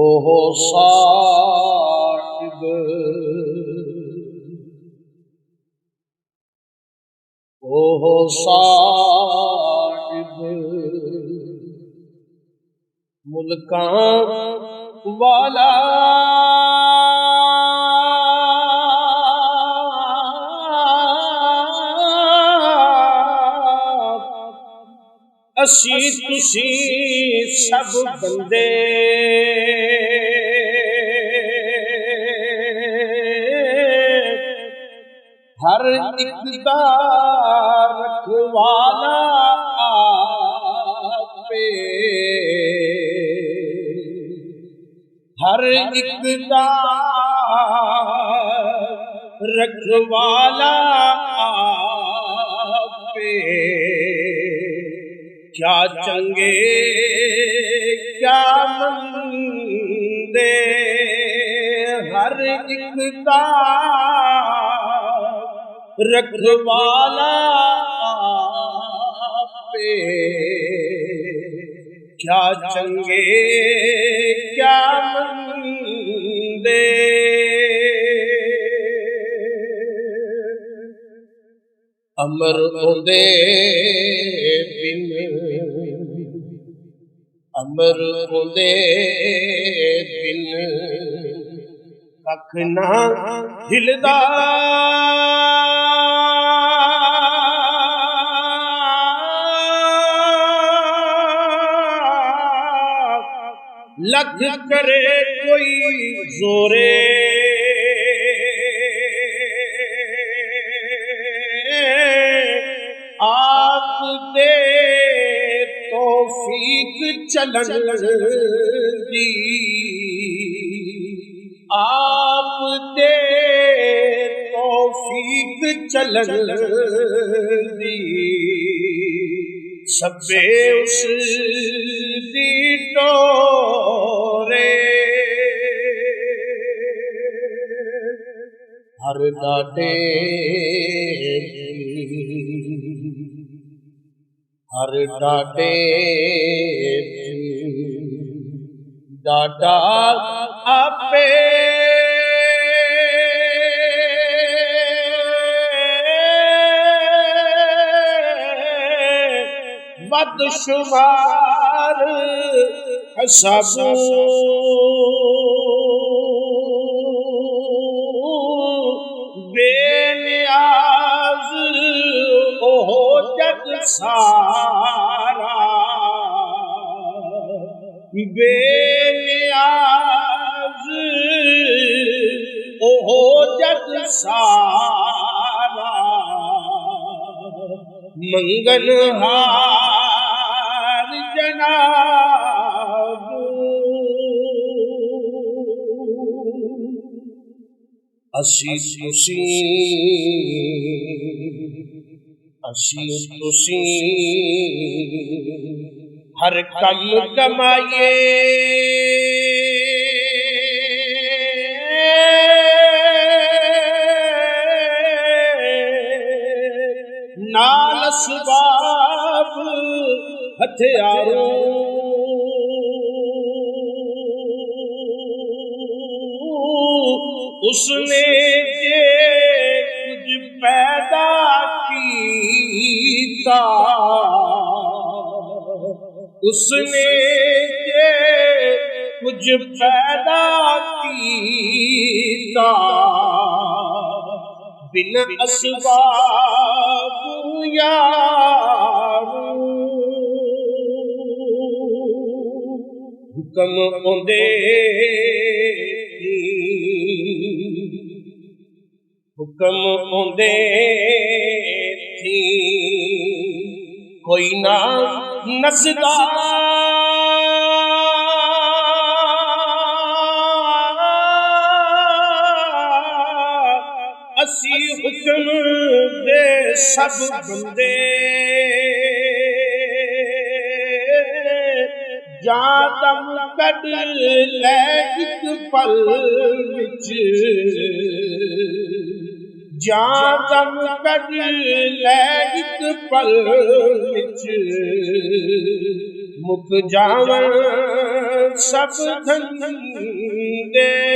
ओहो साहिब ओहो साहिब मुल्कां वाला असी तुसी सब बंदे हर एक दा रखवाला आपे हर एक दा रखवाला आपे क्या चंगे क्या मंदे हर एक दा रखवाला आपे क्या चंगे क्या मंदे अमर होंदे बिन अमर होंदे बिन कख ना हिलदा लख करे कोई जोरे आप दे तौफीक चलन दी आप दे तौफीक चलन दी सबे उस दी टोरे हर डाटे हर डाटे डाटा आपे बदशुमार हसाबू बेनियाज ओहो जग सारा बेनियाज ओहो जग सारा मंगनहार जनाब असी तुसी हर कम कमाइए नाल असबाब हथियारों उसने जे कुछ पैदा कीता उसने जे कुछ पैदा कीता बिन असबाब यारू हुक्म औंदे हुक्म औंदे थी कोई ना नसदा असी हुक्म दे सब बंदे जादम कद लै एक पल विच जादम कद लै एक पल विच मुक जावन सब धंधे